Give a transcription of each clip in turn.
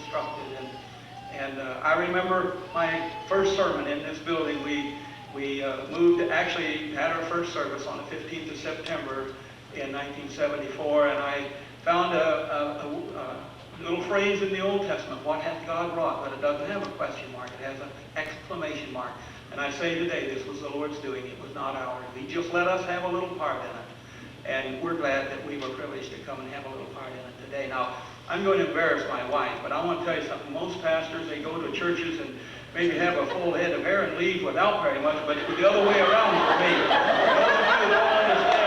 instructed. And I remember my first sermon in this building. We moved, actually had our first service on the 15th of September in 1974, and I found a little phrase in the Old Testament, what hath God wrought? But it doesn't have a question mark, it has an exclamation mark. And I say today, this was the Lord's doing, it was not ours. He just let us have a little part in it. And we're glad that we were privileged to come and have a little part in it today. Now, I'm going to embarrass my wife, but I want to tell you something. Most pastors, they go to churches and maybe have a full head of hair and leave without very much, but it's the other way around for me. Those of you don't understand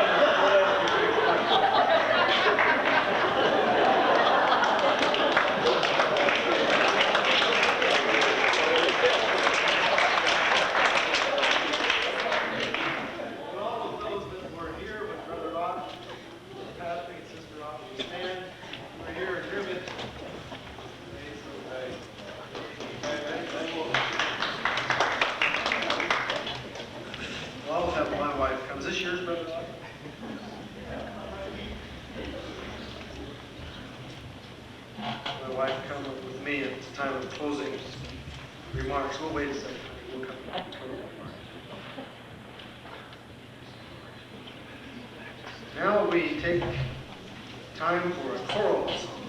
Now we take time for a choral song.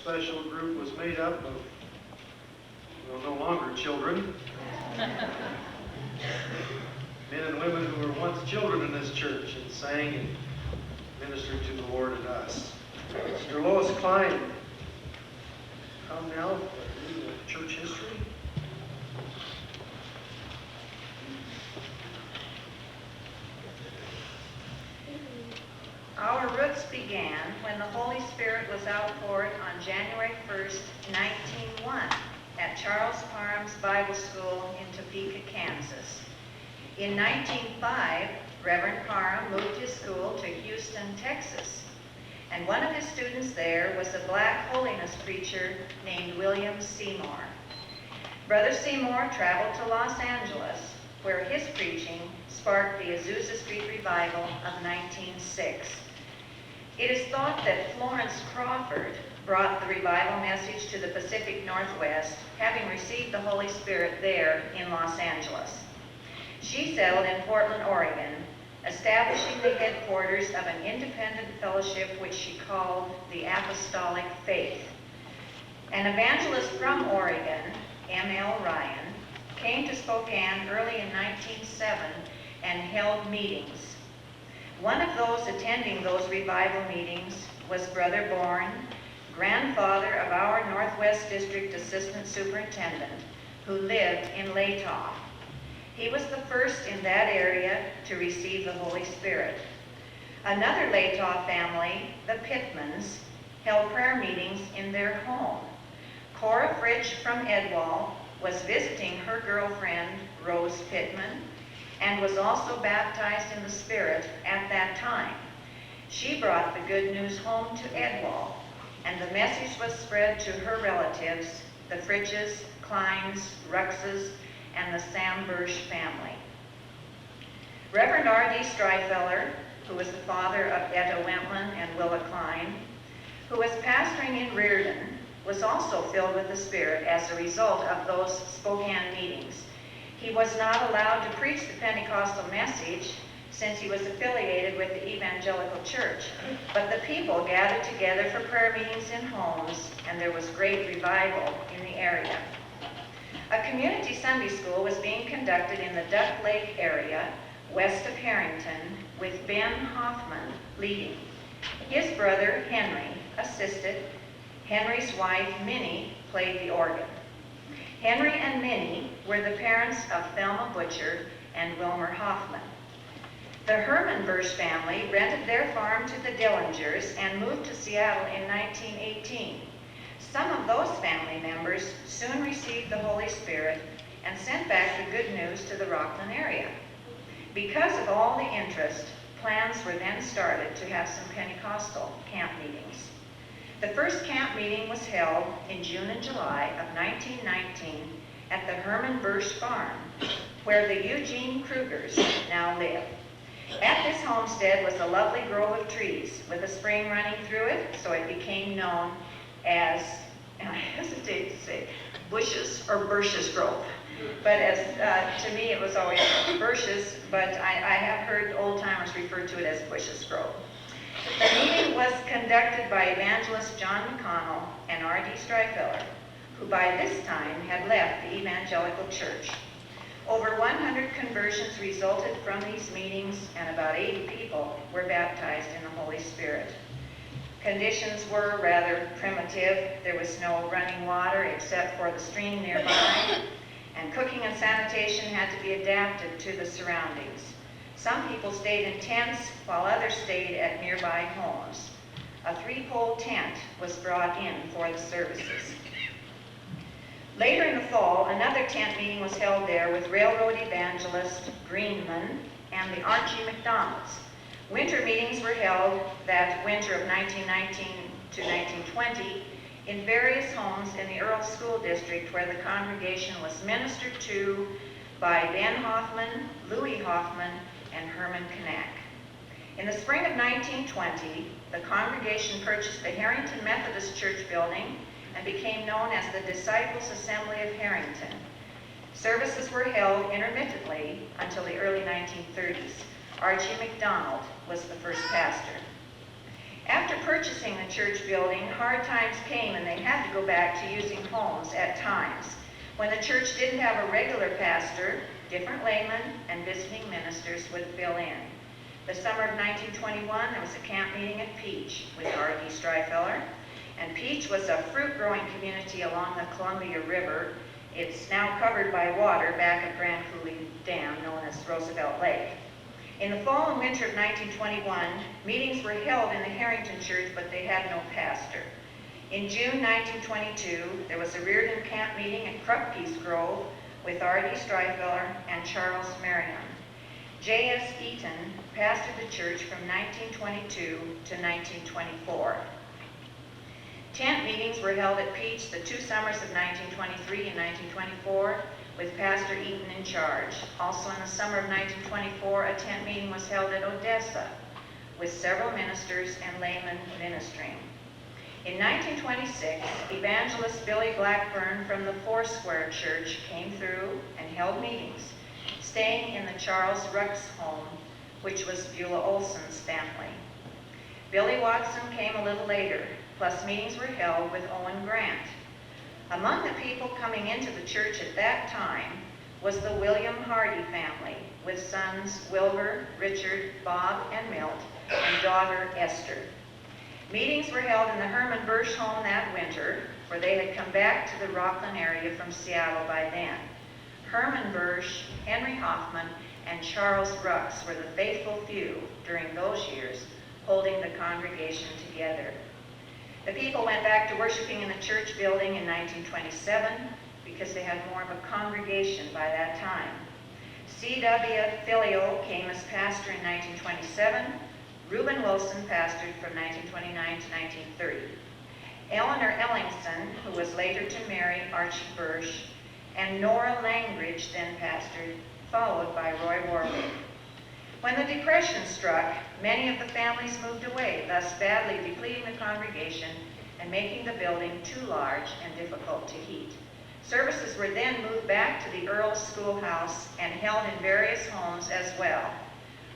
special group was made up of, well, no longer children. Men and women who were once children in this church and sang and ministered to the Lord and us. Sister Lois Klein, come now for the church history. Our roots began when the Holy Spirit was outpoured on January 1st, 1901 at Charles Parham's Bible School in Topeka, Kansas. In 1905, Reverend Parham moved his school to Houston, Texas, and one of his students there was a black holiness preacher named William Seymour. Brother Seymour traveled to Los Angeles, where his preaching sparked the Azusa Street Revival of 1906. It is thought that Florence Crawford brought the revival message to the Pacific Northwest, having received the Holy Spirit there in Los Angeles. She settled in Portland, Oregon, establishing the headquarters of an independent fellowship which she called the Apostolic Faith. An evangelist from Oregon, M.L. Ryan, came to Spokane early in 1907 and held meetings. One of those attending those revival meetings was Brother Bourne, grandfather of our Northwest District Assistant Superintendent, who lived in Latah. He was the first in that area to receive the Holy Spirit. Another Latah family, the Pittmans, held prayer meetings in their home. Cora Fritsch from Edwall was visiting her girlfriend, Rose Pittman, and was also baptized in the Spirit at that time. She brought the good news home to Edwall, and the message was spread to her relatives, the Fritches, Kleins, Ruxes, and the Sam Bursch family. Reverend R.D. Stryfeller, who was the father of Etta Wentland and Willa Klein, who was pastoring in Reardon, was also filled with the Spirit as a result of those Spokane meetings. He was not allowed to preach the Pentecostal message since he was affiliated with the Evangelical Church, but the people gathered together for prayer meetings in homes, and there was great revival in the area. A community Sunday school was being conducted in the Duck Lake area, west of Harrington, with Ben Hoffman leading. His brother, Henry, assisted. Henry's wife, Minnie, played the organ. Henry and Minnie were the parents of Thelma Butcher and Wilmer Hoffman. The Herman Bursch family rented their farm to the Dillingers and moved to Seattle in 1918. Some of those family members soon received the Holy Spirit and sent back the good news to the Rockland area. Because of all the interest, plans were then started to have some Pentecostal camp meetings. The first camp meeting was held in June and July of 1919 at the Herman Bursch farm, where the Eugene Krugers now live. At this homestead was a lovely grove of trees with a spring running through it, so it became known as, and I hesitate to say, Bushes or Bursch's Grove. But to me it was always Bursch's, but I have heard old timers refer to it as Bushes Grove. The meeting was conducted by evangelist John McConnell and R.D. Stryfeller, who by this time had left the Evangelical Church. Over 100 conversions resulted from these meetings, and about 80 people were baptized in the Holy Spirit. Conditions were rather primitive. There was no running water except for the stream nearby, and cooking and sanitation had to be adapted to the surroundings. Some people stayed in tents, while others stayed at nearby homes. A 3-pole tent was brought in for the services. Later in the fall, another tent meeting was held there with railroad evangelist Greenman and the Archie McDonalds. Winter meetings were held that winter of 1919 to 1920 in various homes in the Earl School District, where the congregation was ministered to by Ben Hoffman, Louis Hoffman, and Herman Knack. In the spring of 1920, the congregation purchased the Harrington Methodist Church building and became known as the Disciples Assembly of Harrington. Services were held intermittently until the early 1930s. Archie McDonald was the first pastor. After purchasing the church building, hard times came and they had to go back to using homes at times. When the church didn't have a regular pastor, different laymen and visiting ministers would fill in. The summer of 1921, there was a camp meeting at Peach with R.D. Stryfeller. And Peach was a fruit-growing community along the Columbia River. It's now covered by water back of Grand Coulee Dam, known as Roosevelt Lake. In the fall and winter of 1921, meetings were held in the Harrington Church, but they had no pastor. In June 1922, there was a Reardon camp meeting at Crupp-Peace Grove with R.D. Stryfeller and Charles Marion. J.S. Eaton pastored the church from 1922 to 1924. Tent meetings were held at Peach the 2 summers of 1923 and 1924, with Pastor Eaton in charge. Also in the summer of 1924, a tent meeting was held at Odessa, with several ministers and laymen ministering. In 1926, evangelist Billy Blackburn from the Foursquare Church came through and held meetings, staying in the Charles Ruck's home, which was Beulah Olson's family. Billy Watson came a little later, plus meetings were held with Owen Grant. Among the people coming into the church at that time was the William Hardy family, with sons Wilbur, Richard, Bob, and Milt, and daughter Esther. Meetings were held in the Herman Bursch home that winter, for they had come back to the Rockland area from Seattle by then. Herman Bursch, Henry Hoffman, and Charles Rucks were the faithful few during those years, holding the congregation together. The people went back to worshiping in the church building in 1927 because they had more of a congregation by that time. C.W. Filio came as pastor in 1927. Reuben Wilson pastored from 1929 to 1930. Eleanor Ellingson, who was later to marry Archie Bursch, and Nora Langridge then pastored, followed by Roy Warwick. When the Depression struck, many of the families moved away, thus badly depleting the congregation and making the building too large and difficult to heat. Services were then moved back to the Earls Schoolhouse and held in various homes as well.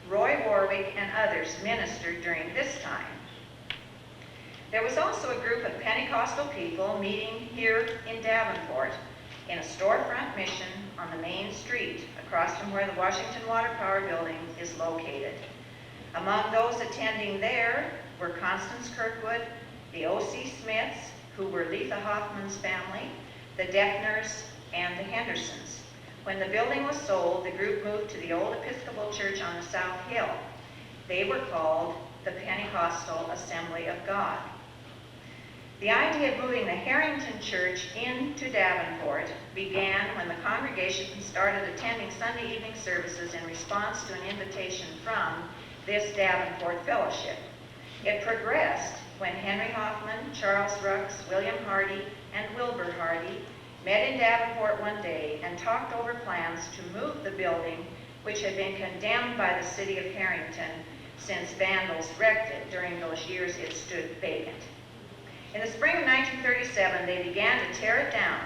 Roy Warwick and others ministered during this time. There was also a group of Pentecostal people meeting here in Davenport in a storefront mission on the main street across from where the Washington Water Power Building is located. Among those attending there were Constance Kirkwood, the O.C. Smiths, who were Letha Hoffman's family, the Deckners, and the Hendersons. When the building was sold, the group moved to the old Episcopal Church on the South Hill. They were called the Pentecostal Assembly of God. The idea of moving the Harrington Church into Davenport began when the congregation started attending Sunday evening services in response to an invitation from this Davenport fellowship. It progressed when Henry Hoffman, Charles Rucks, William Hardy, and Wilbur Hardy met in Davenport one day and talked over plans to move the building, which had been condemned by the city of Harrington since vandals wrecked it during those years it stood vacant. In the spring of 1937, they began to tear it down,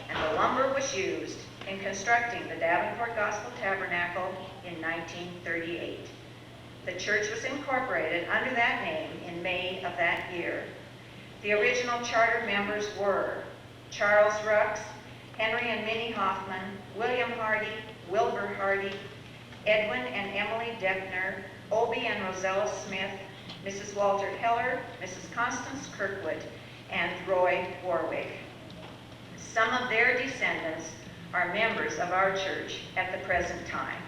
and the lumber was used in constructing the Davenport Gospel Tabernacle in 1938. The church was incorporated under that name in May of that year. The original charter members were Charles Rucks, Henry and Minnie Hoffman, William Hardy, Wilbur Hardy, Edwin and Emily Deckner, Obie and Rosella Smith, Mrs. Walter Heller, Mrs. Constance Kirkwood, and Roy Warwick. Some of their descendants are members of our church at the present time.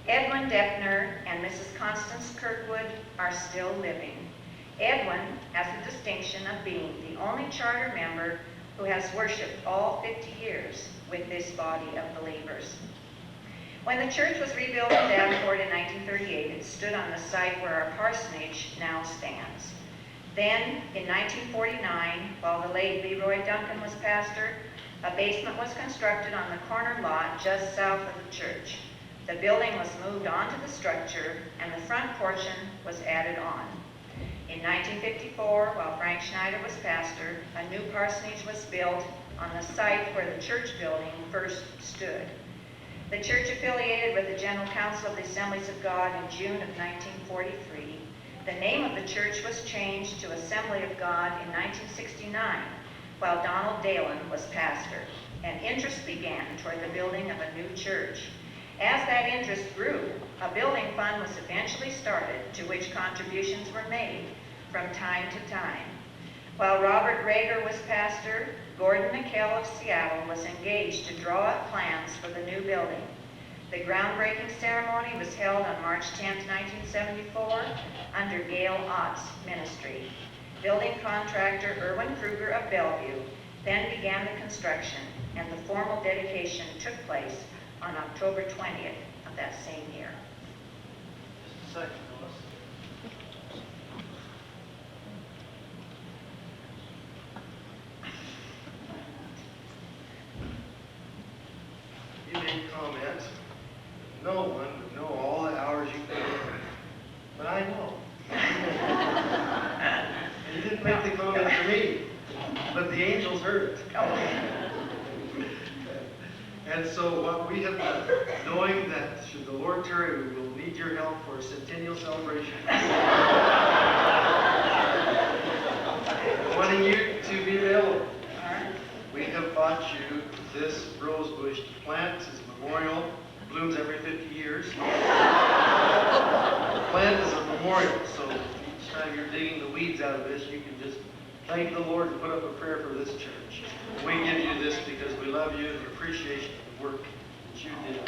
Edwin Deckner and Mrs. Constance Kirkwood are still living. Edwin has the distinction of being the only charter member who has worshiped all 50 years with this body of believers. When the church was rebuilt in Davenport in 1938, it stood on the site where our parsonage now stands. Then, in 1949, while the late Leroy Duncan was pastor, a basement was constructed on the corner lot just south of the church. The building was moved onto the structure, and the front portion was added on. In 1954, while Frank Schneider was pastor, a new parsonage was built on the site where the church building first stood. The church affiliated with the General Council of the Assemblies of God in June of 1943. The name of the church was changed to Assembly of God in 1969, while Donald Dalen was pastor, and interest began toward the building of a new church. As that interest grew, a building fund was eventually started to which contributions were made from time to time. While Robert Rager was pastor, Gordon McKell of Seattle was engaged to draw up plans for the new building. The groundbreaking ceremony was held on March 10, 1974, under Gail Ott's ministry. Building contractor Erwin Kruger of Bellevue then began the construction, and the formal dedication took place on October 20th of that same year. Just a second, Lois. You made comment. No one would know all the hours you put in. But I know. And you didn't make the comment for me, but the angels heard it. And so what we have done, knowing that should the Lord tarry, we will need your help for a centennial celebration. Wanting you to be available. We have bought you this rose bush to plant as a memorial. It blooms every 50 years. The plant is a memorial, so each time you're digging the weeds out of this, you can just thank the Lord and put up a prayer for this church. We give you this because we love you and appreciation of the work that you did.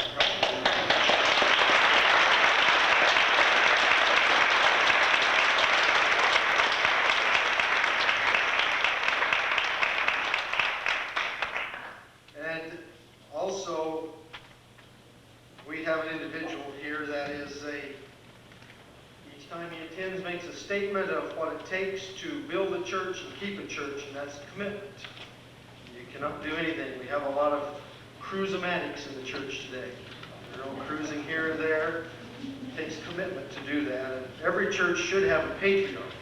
And also, we have an individual here that is each time he attends, makes a statement of what it takes to build a church and keep a church, and that's commitment. You cannot do anything. We have a lot of cruise-o-matics in the church today. They're all cruising here and there. It takes commitment to do that. And every church should have a patriarch.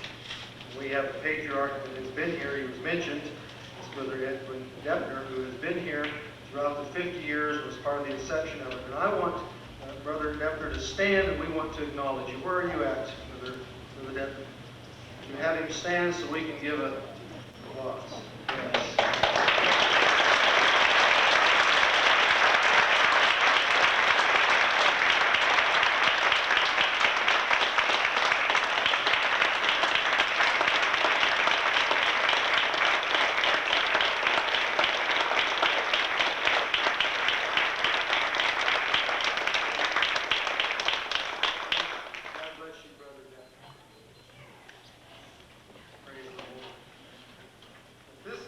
We have a patriarch that has been here. He was mentioned. It's Brother Edwin Deppner, who has been here throughout the 50 years, was part of the inception of it. And I want Brother Deppner to stand, and we want to acknowledge you. Where are you at, Brother Deppner? You have him stand so we can give a applause. Yes. This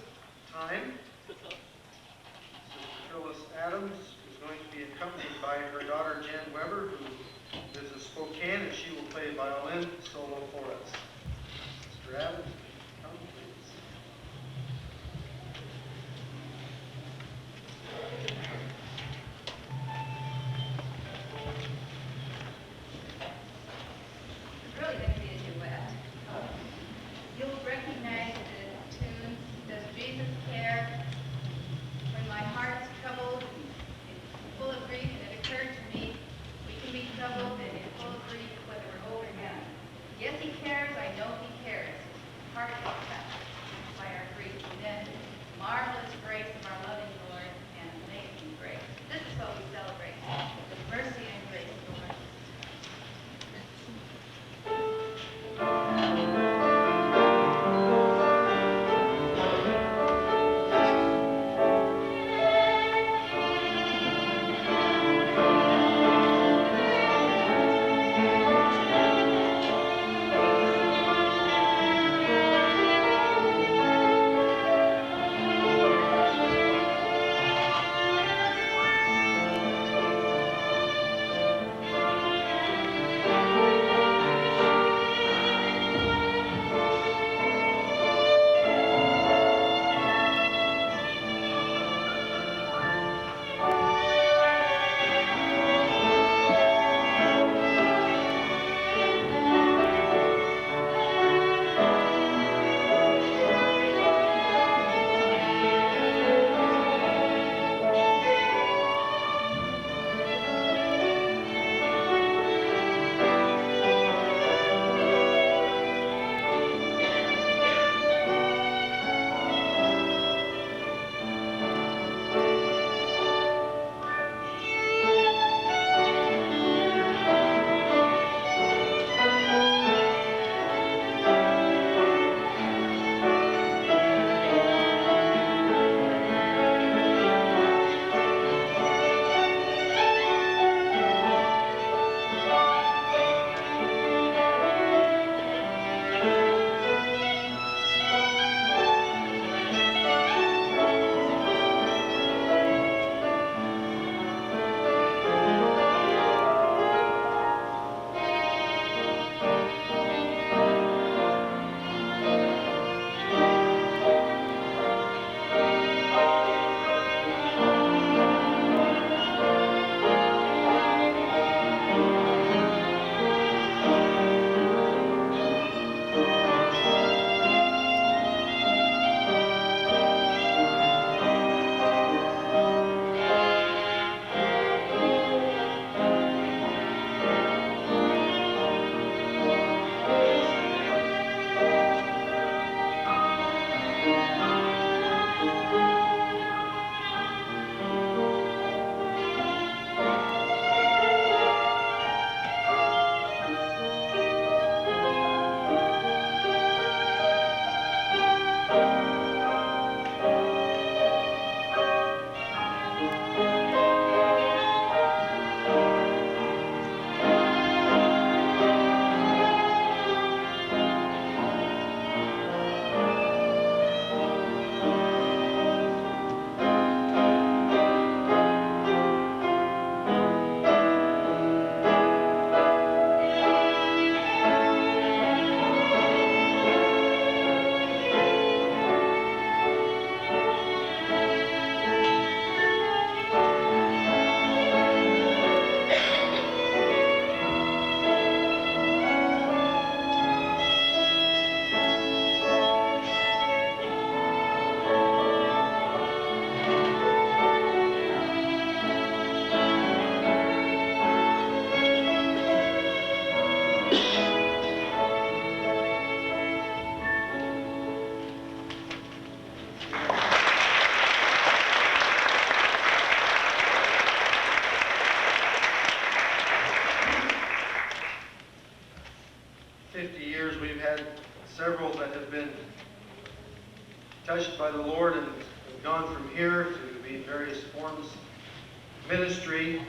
touched by the Lord and have gone from here to be in various forms of ministry.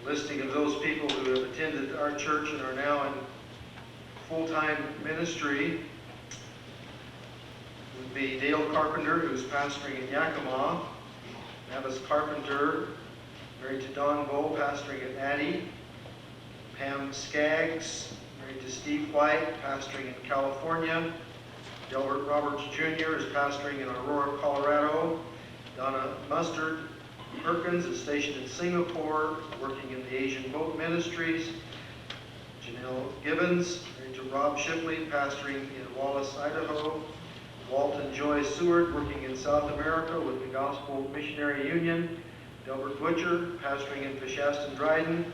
Listing of those people who have attended our church and are now in full-time ministry would be Dale Carpenter, who's pastoring in Yakima. Mavis Carpenter, married to Don Bow, pastoring in Addie. Pam Skaggs, married to Steve White, pastoring in California. Delbert Roberts Jr. is pastoring in Aurora, Colorado. Donna Mustard Perkins is stationed in Singapore, working in the Asian Boat Ministries. Janelle Gibbons, married to Rob Shipley, pastoring in Wallace, Idaho. Walton Joy Seward, working in South America with the Gospel Missionary Union. Delbert Butcher, pastoring in Peshastin, Dryden.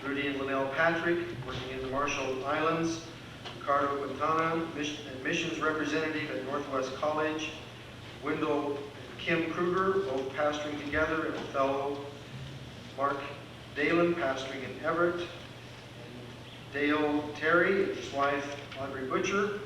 Rudy and Linnell Patrick, working in the Marshall Islands. Ricardo Quintana, missions representative at Northwest College. Wendell and Kim Kruger, both pastoring together, and a fellow. Mark Dalen, pastoring in Everett. And Dale Terry and his wife, Audrey Butcher,